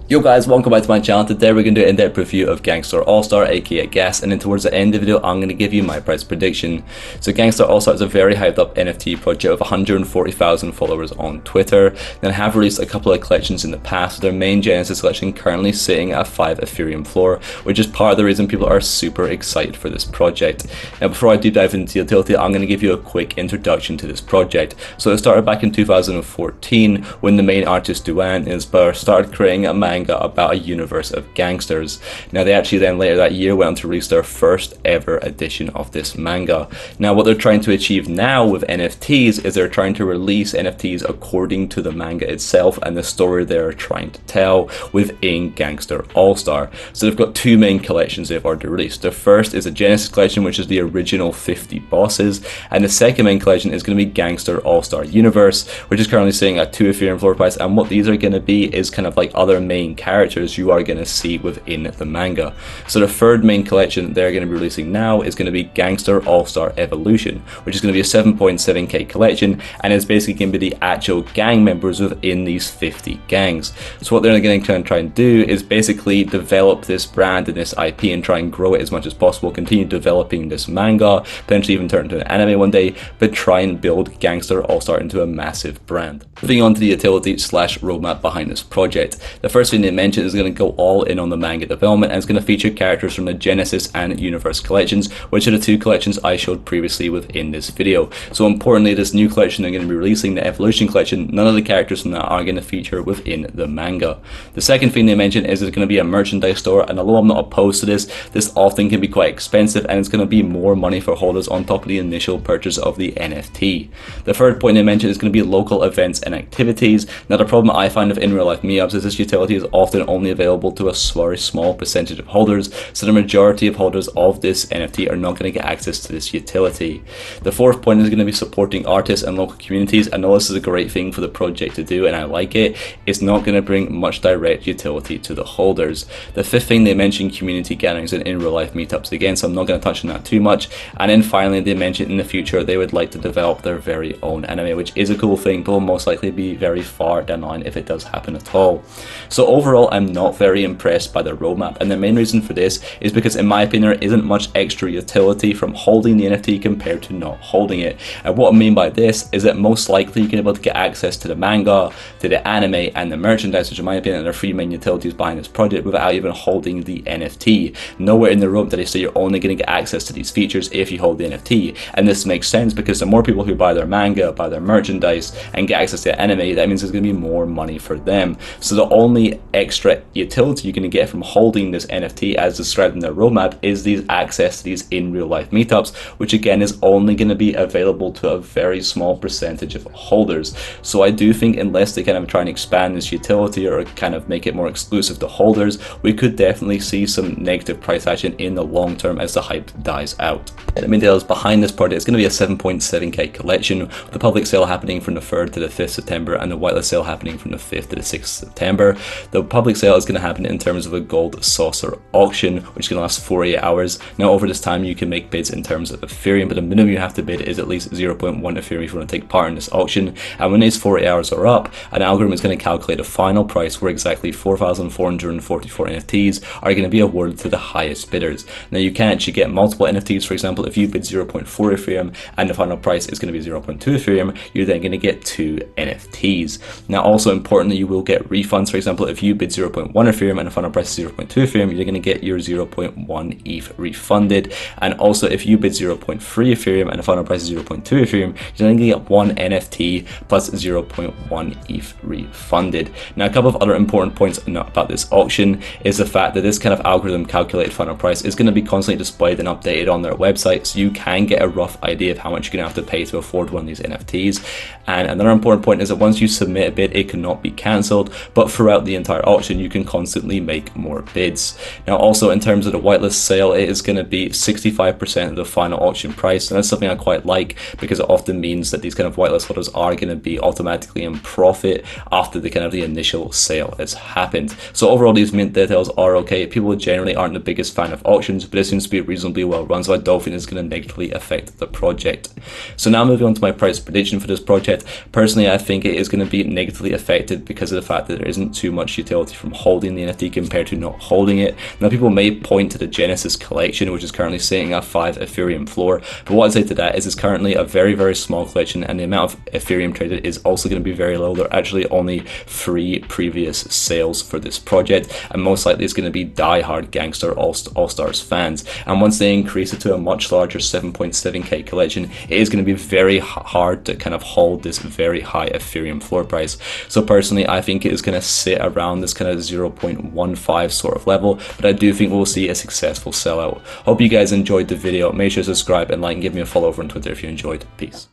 Yo guys, welcome back to my channel. Today we're going to do an in-depth review of Gangster All-Star, aka Gas, and then towards the end of the video I'm going to give you my price prediction. So Gangster All-Star is a very hyped up NFT project with 140,000 followers on Twitter. Then have released a couple of collections in the past, with their main Genesis collection currently sitting at 5 Ethereum floor, which is part of the reason people are super excited for this project. Now before I deep dive into the utility, I'm going to give you a quick introduction to this project. So it started back in 2014 when the main artist Duan Isbar started creating a manga about a universe of gangsters. Now they actually then later that year went on to release their first ever edition of this manga. Now what they're trying to achieve now with NFTs is they're trying to release NFTs according to the manga itself and the story they're trying to tell within Gangster All-Star. So they've got two main collections they've already released. The first is a Genesis collection, which is the original 50 bosses, and the second main collection is going to be Gangster All-Star Universe, which is currently sitting at 2 Ethereum floor price, and what these are going to be is kind of like other main characters you are going to see within the manga. So the third main collection they're going to be releasing now is going to be Gangster All-Star Evolution, which is going to be a 7.7k collection, and is basically going to be the actual gang members within these 50 gangs. So what they're going to try and do is basically develop this brand and this IP and try and grow it as much as possible, continue developing this manga, potentially even turn it into an anime one day, but try and build Gangster All-Star into a massive brand. Moving on to the utility slash roadmap behind this project. The first thing they mentioned is going to go all in on the manga development, and it's going to feature characters from the Genesis and Universe collections, which are the two collections I showed previously within this video. So importantly, this new collection they're going to be releasing, the Evolution collection, none of the characters from that are going to feature within the manga. The second thing they mentioned is there's going to be a merchandise store, and although I'm not opposed to this often can be quite expensive, and it's going to be more money for holders on top of the initial purchase of the NFT. The third point they mentioned is going to be local events and activities. Now the problem I find with in real life meetups is this utility is often only available to a very small percentage of holders, so the majority of holders of this NFT are not going to get access to this utility. The fourth point is going to be supporting artists and local communities. I know this is a great thing for the project to do and I like it. It's not going to bring much direct utility to the holders. The fifth thing they mentioned, community gatherings and in real life meetups again, so I'm not going to touch on that too much. And then finally they mentioned in the future they would like to develop their very own anime, which is a cool thing, but will most likely be very far down the line if it does happen at all. So overall I'm not very impressed by the roadmap, and the main reason for this is because in my opinion there isn't much extra utility from holding the NFT compared to not holding it. And what I mean by this is that most likely you can be able to get access to the manga, to the anime and the merchandise, which in my opinion are the three main utilities behind this project, without even holding the NFT. Nowhere in the roadmap do they say you're only going to get access to these features if you hold the NFT, and this makes sense because the more people who buy their manga, buy their merchandise and get access to the anime, that means there's going to be more money for them. So the only extra utility you're going to get from holding this NFT as described in their roadmap is these access to these in real life meetups, which again is only going to be available to a very small percentage of holders. So I do think unless they kind of try and expand this utility or kind of make it more exclusive to holders, we could definitely see some negative price action in the long term as the hype dies out. And the main details behind this project is going to be a 7.7k collection, with the public sale happening from the 3rd to the 5th September and the whitelist sale happening from the 5th to the 6th September. The public sale is going to happen in terms of a gold saucer auction, which is going to last 48 hours. Now over this time you can make bids in terms of Ethereum, but the minimum you have to bid is at least 0.1 Ethereum if you want to take part in this auction. And when these 48 hours are up, an algorithm is going to calculate a final price where exactly 4,444 NFTs are going to be awarded to the highest bidders. Now you can actually get multiple NFTs. For example, if you bid 0.4 Ethereum and the final price is going to be 0.2 Ethereum, you're then going to get 2 NFTs. Now also importantly, you will get refunds. For example, if you bid 0.1 Ethereum and the final price is 0.2 Ethereum, you're going to get your 0.1 ETH refunded. And also if you bid 0.3 Ethereum and the final price is 0.2 Ethereum, you're going to get 1 NFT plus 0.1 ETH refunded. Now a couple of other important points about this auction is the fact that this kind of algorithm calculated final price is going to be constantly displayed and updated on their website, so you can get a rough idea of how much you're going to have to pay to afford one of these NFTs. And another important point is that once you submit a bid, it cannot be cancelled, but throughout the entire auction you can constantly make more bids. Now also in terms of the whitelist sale, it is going to be 65% of the final auction price, and that's something I quite like because it often means that these kind of whitelist holders are going to be automatically in profit after the kind of the initial sale has happened. So overall these mint details are okay. People generally aren't the biggest fan of auctions, but it seems to be reasonably well run, so I don't think it's going to negatively affect the project. So now moving on to my price prediction for this project. Personally I think it is going to be negatively affected because of the fact that there isn't too much utility from holding the NFT compared to not holding it. Now, people may point to the Genesis collection, which is currently sitting at 5 Ethereum floor, but what I'd say to that is it's currently a very, very small collection, and the amount of Ethereum traded is also going to be very low. There are actually only 3 previous sales for this project, and most likely it's going to be die-hard Gangster All-Stars fans. And once they increase it to a much larger 7.7k collection, it is going to be very hard to kind of hold this very high Ethereum floor price. So personally, I think it is going to sit around this kind of 0.15 sort of level, but I do think we'll see a successful sellout. Hope you guys enjoyed the video. Make sure to subscribe and like and give me a follow over on Twitter if you enjoyed. Peace.